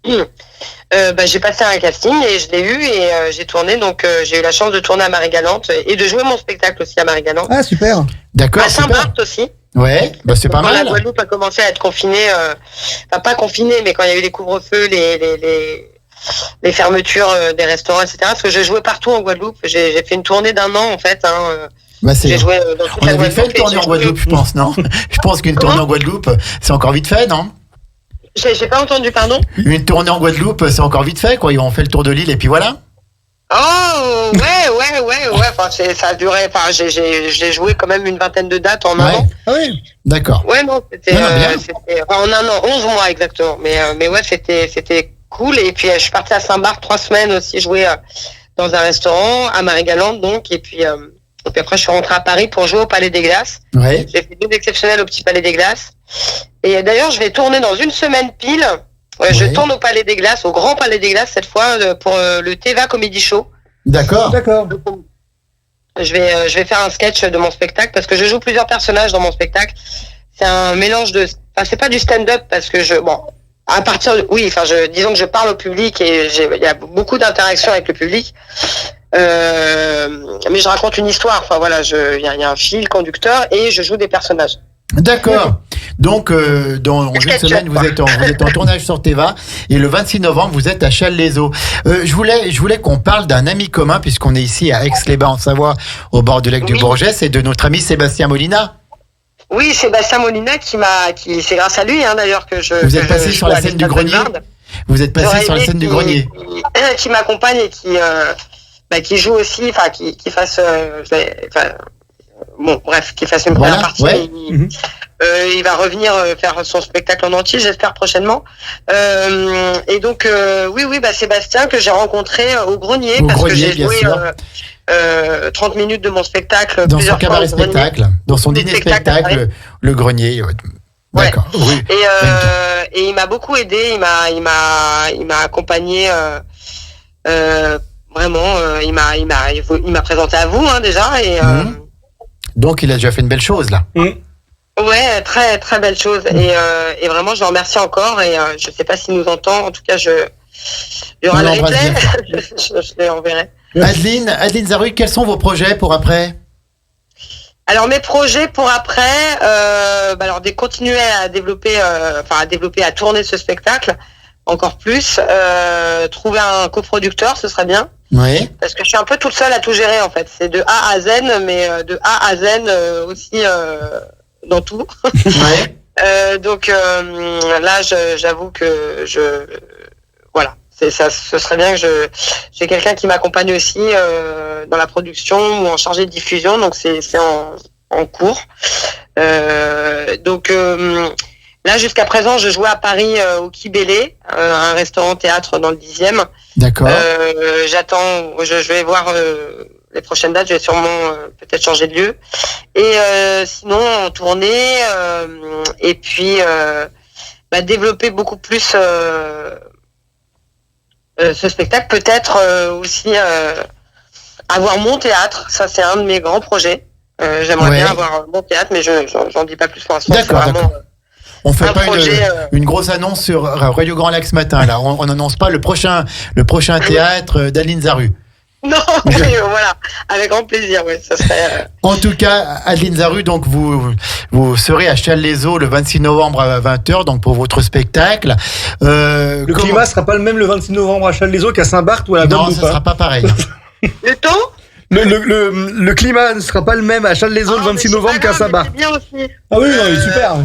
j'ai passé un casting et je l'ai eu et j'ai tourné. Donc, j'ai eu la chance de tourner à Marie-Galante et de jouer mon spectacle aussi à Marie-Galante. Ah super. D'accord. À super. Saint-Barth aussi. Ouais, bah c'est pas Quand mal. la Guadeloupe a commencé à être confinée, enfin pas confinée, mais quand il y a eu les couvre-feux, les fermetures des restaurants, etc. Parce que je jouais partout en Guadeloupe. J'ai fait une tournée d'1 an en fait. Bah, J'ai joué dans toute on la a vite fait Guadeloupe. une tournée en Guadeloupe, je pense, non? Je pense qu'une tournée en Guadeloupe, c'est encore vite fait, non? J'ai pas entendu, pardon. Une tournée en Guadeloupe, c'est encore vite fait, quoi. Ils ont fait le tour de l'île et puis voilà. Oh ouais. Enfin ça a duré. Enfin j'ai joué quand même une vingtaine de dates en 1 an. Ah oui, d'accord. Ouais non, c'était bien. en 1 an, 11 mois exactement. Mais ouais, c'était cool. Et puis je suis partie à Saint-Barth 3 semaines aussi jouer dans un restaurant à Marie-Galante donc. Et puis après je suis rentrée à Paris pour jouer au Palais des Glaces. Ouais. J'ai fait 2 exceptionnels au petit Palais des Glaces. Et d'ailleurs je vais tourner dans une semaine pile. Ouais, je tourne au Palais des Glaces, au Grand Palais des Glaces cette fois pour le Teva Comedy Show. D'accord. Je vais faire un sketch de mon spectacle parce que je joue plusieurs personnages dans mon spectacle. C'est un mélange de, enfin c'est pas du stand-up parce que disons que je parle au public et il y a beaucoup d'interactions avec le public. Mais je raconte une histoire. Enfin voilà, il y a un fil conducteur et je joue des personnages. D'accord. Donc, dans une semaine, vous êtes en tournage sur Teva et le 26 novembre, vous êtes à Challes-les-Eaux. Je voulais qu'on parle d'un ami commun puisqu'on est ici à Aix-les-Bains en Savoie, au bord du lac du Bourget. C'est de notre ami Sébastien Molina. Oui, Sébastien Molina c'est grâce à lui d'ailleurs que je. Vous êtes passé sur la scène du grenier. Vous êtes passé sur la scène du grenier. Qui m'accompagne et qui joue aussi, enfin qui fasse. Bon, bref, qu'il fasse une première partie. Ouais. Il va revenir faire son spectacle en entier, j'espère prochainement. Et donc, Sébastien que j'ai rencontré au Grenier, que j'ai joué 30 minutes de mon spectacle. Dans son cabaret spectacle, dans son dîner spectacle, le Grenier. D'accord. Ouais. Oui. Et il m'a beaucoup aidé, il m'a accompagné. Vraiment, il m'a présenté à vous déjà et. Donc il a déjà fait une belle chose là. Ouais, très très belle chose et vraiment je le remercie encore et je sais pas s'il nous entend. En tout cas, il y aura le replay. Je les enverrai. Adeline Zaru, quels sont vos projets pour après? Alors mes projets pour après, de continuer à développer, à tourner ce spectacle encore plus, trouver un coproducteur, ce serait bien. Oui. Parce que je suis un peu toute seule à tout gérer en fait. C'est de A à Z, mais de A à Z aussi dans tout. Ouais. Donc là, j'avoue que voilà. Ce serait bien que j'ai quelqu'un qui m'accompagne aussi dans la production ou en chargé de diffusion. Donc c'est en cours. Là, jusqu'à présent, je jouais à Paris au Kibélé, un restaurant-théâtre dans le 10e. D'accord. Je vais voir les prochaines dates, je vais sûrement peut-être changer de lieu. Et sinon, en tournée, et puis développer beaucoup plus ce spectacle. Peut-être aussi avoir mon théâtre, ça c'est un de mes grands projets. J'aimerais bien avoir mon théâtre, mais j'en dis pas plus pour l'instant. D'accord. On fait pas une grosse annonce sur Radio Grand Lac ce matin, là. On n'annonce pas le prochain théâtre d'Adeline Zaru. Non, mais voilà, avec grand plaisir, ouais, ça serait. En tout cas, Adeline Zaru, donc vous serez à Challes-les-Eaux le 26 novembre à 20h, donc pour votre spectacle. Le climat sera pas le même le 26 novembre à Challes-les-Eaux qu'à Saint-Barth ou à la Guadeloupe. Non, ça sera pas pareil. Le temps? Le climat ne sera pas le même à Challes-les-Eaux le 26 novembre qu'à Saint-Barth. C'est bien aussi. Ah oui, non, il est super.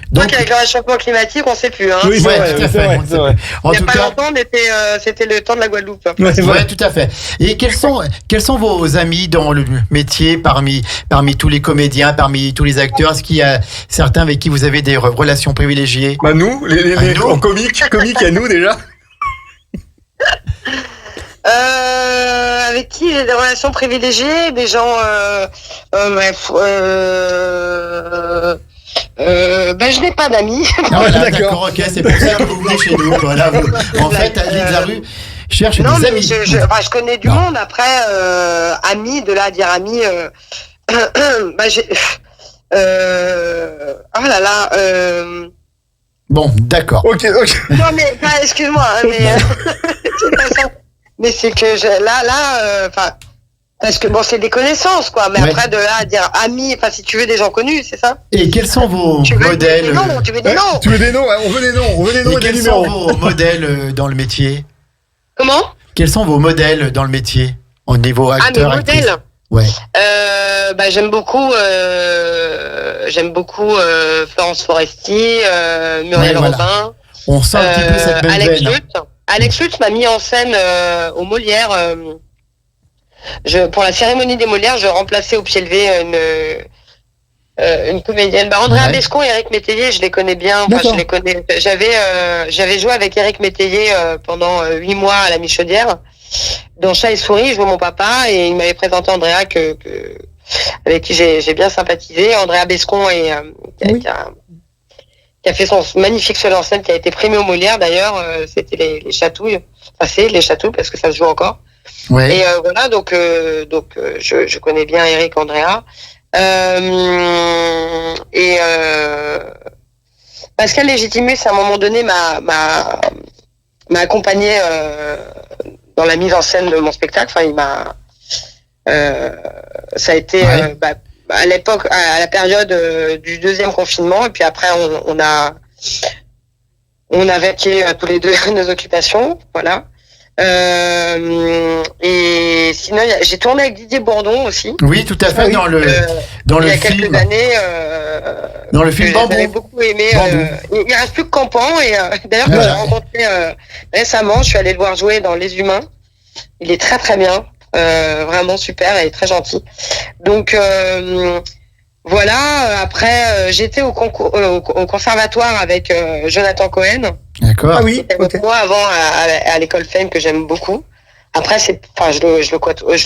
Donc avec le réchauffement climatique, on ne sait plus. Oui, tout à fait. Il n'y a pas longtemps, c'était le temps de la Guadeloupe. Oui, tout à fait. Et quels sont vos amis dans le métier parmi tous les comédiens, parmi tous les acteurs? Est-ce qu'il y a certains avec qui vous avez des relations privilégiées? Nous, nous en comique à nous déjà. Avec qui j'ai des relations privilégiées, des gens je n'ai pas d'amis. Voilà, d'accord, ok, c'est pour ça que vous venez chez nous. Voilà, en fait, Adeline Zaru cherche des amis. Je connais du monde. Après, amis, de là à dire amis, Bon, d'accord. Ok. Non mais, excuse-moi, mais mais c'est que Parce que bon, c'est des connaissances, quoi. Mais après, de là à dire amis, enfin, si tu veux des gens connus, c'est ça. Et quels sont vos Tu veux modèles des noms, tu veux des noms. Tu veux des noms? On veut des noms. On veut des noms Et et des quels sont numéros. vos modèles dans le métier? Comment? Quels sont vos modèles dans le métier au niveau acteur, mes actrice? modèles. Ouais. J'aime beaucoup Florence Foresti, Muriel Ouais, voilà. Robin, On sent un petit peu cette même Alex veine. Lutz. Alex Lutz m'a mis en scène au Molière. Pour la cérémonie des Molières, je remplaçais au pied levé une comédienne. Andrea Bescon et Éric Métayer, je les connais bien. Enfin, je les connais. J'avais joué avec Éric Métayer pendant 8 mois à la Michaudière. Dans Chat et Souris, je jouais mon papa et il m'avait présenté Andrea avec qui j'ai bien sympathisé. Andrea Bescon qui a fait son magnifique seul en scène qui a été primé au Molière d'ailleurs. C'était les Chatouilles. Enfin, c'est les Chatouilles parce que ça se joue encore. Ouais. Et voilà, donc je connais bien Eric, Andrea. Pascal Légitimus, à un moment donné, m'a accompagné dans la mise en scène de mon spectacle. Enfin, ça a été à l'époque, à la période du deuxième confinement, et puis après on a vaqué tous les deux nos occupations, voilà. Et sinon, j'ai tourné avec Didier Bourdon aussi. Oui, tout à fait, dans le il y a quelques film. années. Dans le film Bambou. J'avais beaucoup aimé. Bambou. Il reste plus que Campan. Et d'ailleurs, que j'ai rencontré récemment, je suis allée le voir jouer dans Les Humains. Il est très très bien, vraiment super et très gentil. Donc voilà. Après, j'étais au conservatoire avec Jonathan Cohen. D'accord. Ah oui. C'était moi avant à l'école Fame que j'aime beaucoup. Après, je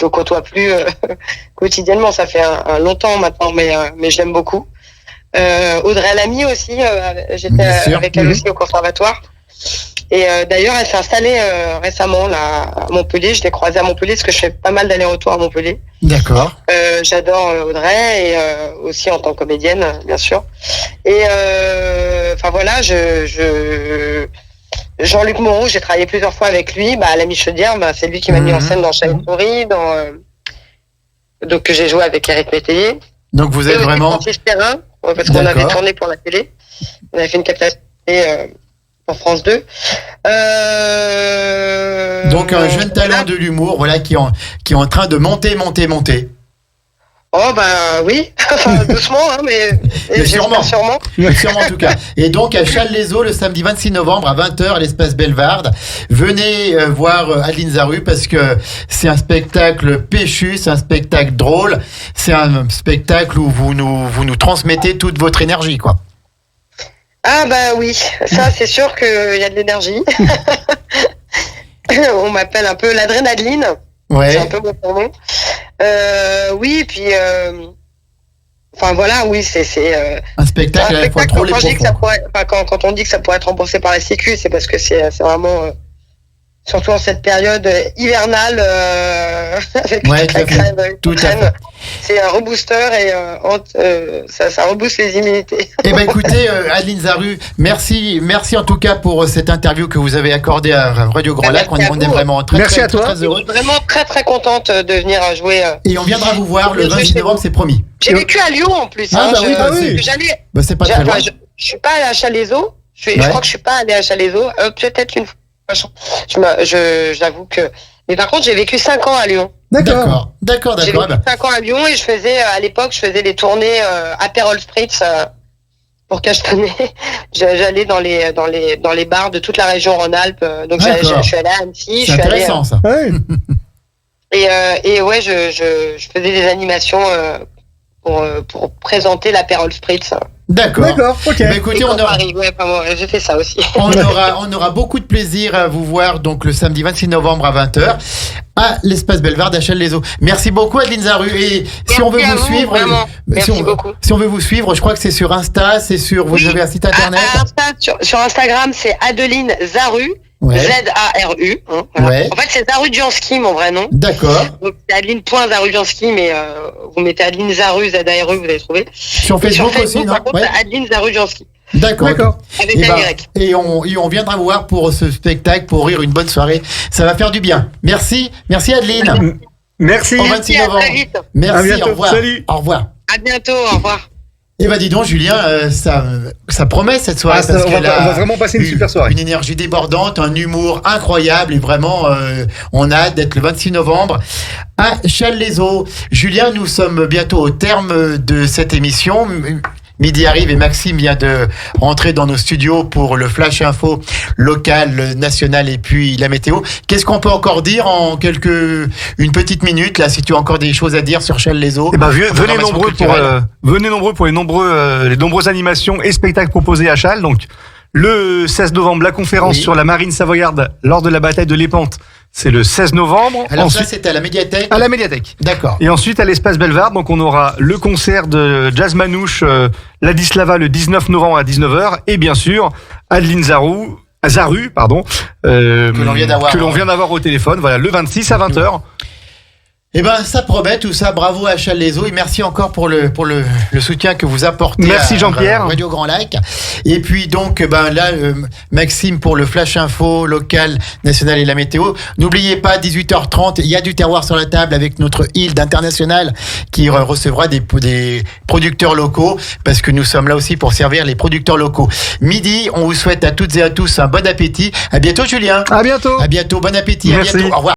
le côtoie plus quotidiennement. Ça fait un longtemps maintenant, mais je l'aime beaucoup. Audrey Lamy aussi, j'étais avec elle aussi au conservatoire. Et d'ailleurs, elle s'est installée récemment là à Montpellier. Je l'ai croisée à Montpellier parce que je fais pas mal d'allers-retours à Montpellier. D'accord. J'adore Audrey et aussi en tant que comédienne, bien sûr. Et enfin voilà, Jean-Luc Moreau, j'ai travaillé plusieurs fois avec lui. À la Michaudière, c'est lui qui m'a mis en scène dans Chat et Souris, donc que j'ai joué avec Éric Métayer. Donc vous êtes vraiment Francis Perrin, parce qu'on avait tourné pour la télé. On avait fait une captation en France 2. Donc un jeune talent de l'humour, voilà, qui est en train de monter. Oh oui, doucement, hein, mais sûrement. Sûrement en tout cas. Et donc à Challes-les-Eaux, le samedi 26 novembre à 20h à l'espace Bellevarde. Venez voir Adeline Zaru parce que c'est un spectacle péchu, c'est un spectacle drôle, c'est un spectacle où vous nous transmettez toute votre énergie, quoi. Ah oui, ça c'est sûr qu'il y a de l'énergie. On m'appelle un peu l'adrénaline. Ouais. C'est un peu mon surnom. Oui, et puis enfin voilà, oui, c'est un spectacle à la fois drôle et profond. Quand on dit que ça pourrait être remboursé par la Sécu, c'est parce que c'est vraiment surtout en cette période hivernale avec la crème, c'est un rebooster et ça rebooste les immunités. Eh ben écoutez, Adeline Zaru, merci en tout cas pour cette interview que vous avez accordée à Radio Grand Lac. On est vraiment très heureux. Vraiment très contente de venir jouer. Et on viendra vous voir le 26 novembre, c'est promis. J'ai vécu à Lyon en plus. C'est pas très loin. Je suis pas allée à Challes-les-Eaux. Je crois que je suis pas allée à Challes-les-Eaux. Peut-être une fois. J'avoue que. Mais par contre, j'ai vécu 5 ans à Lyon. D'accord. J'ai vécu 5 ans à Lyon et à l'époque, je faisais des tournées Aperol Spritz pour Castanet. J'allais dans les bars de toute la région Rhône-Alpes. Donc je suis allée à Annecy. C'est intéressant ça. Et ouais, je faisais des animations pour présenter l'Aperol Spritz. D'accord. Ok. Mais écoutez, j'ai fait ça aussi. On aura beaucoup de plaisir à vous voir donc le samedi 26 novembre à 20h à l'espace Bellevarde à Challes-les-Eaux. Merci beaucoup Adeline Zaru. Et si on veut vous suivre, si on veut vous suivre, je crois que c'est sur Insta, vous avez un site internet. Sur Instagram, c'est Adeline Zaru. Ouais. Z-A-R-U. Voilà. Ouais. En fait, c'est Zarudiansky, mon vrai nom. D'accord. Donc, c'est Adeline.Zarudiansky, mais vous mettez Adeline Zaru, Z-A-R-U, vous allez trouver. Sur Facebook aussi, non? Par contre, c'est Adeline Zarudiansky. D'accord. Avec Y. Et on viendra vous voir pour ce spectacle, pour rire une bonne soirée. Ça va faire du bien. Merci Adeline. Merci. Au 26 à novembre. très vite. Merci, À bientôt. au revoir. Salut. Au revoir. À bientôt, au revoir. Eh ben dis donc Julien, ça promet cette soirée Ah, ça, parce on qu'elle va a vraiment passer une super soirée. Une énergie débordante, un humour incroyable et vraiment on a hâte d'être le 26 novembre à Challes-les-Eaux. Julien, nous sommes bientôt au terme de cette émission. Midi arrive et Maxime vient de rentrer dans nos studios pour le flash info local, national et puis la météo. Qu'est-ce qu'on peut encore dire en une petite minute là, si tu as encore des choses à dire sur Challes-les-Eaux? Eh ben, venez nombreux pour les nombreuses animations et spectacles proposés à Challes. Donc, le 16 novembre, la conférence sur la marine savoyarde lors de la bataille de l'Épante. C'est le 16 novembre. Alors ensuite, ça, c'était à la médiathèque. à la médiathèque. D'accord. Et ensuite, à l'espace Bellevarde, donc on aura le concert de Jazz Manouche, Ladislava le 19 novembre à 19h. Et bien sûr, Adeline Zaru, Que l'on vient d'avoir au téléphone. Voilà, le 26 à 20h. Eh ben, ça promet tout ça. Bravo à Challes-les-Eaux et merci encore pour le soutien que vous apportez. Merci à Jean-Pierre. Radio Grand Lac. Et puis donc, Maxime pour le flash info local, national et la météo. N'oubliez pas, 18h30, il y a du terroir sur la table avec notre Hilde International qui recevra des producteurs locaux parce que nous sommes là aussi pour servir les producteurs locaux. Midi, on vous souhaite à toutes et à tous un bon appétit. À bientôt Julien. À bientôt. À bientôt, bon appétit. Merci. À bientôt. Au revoir.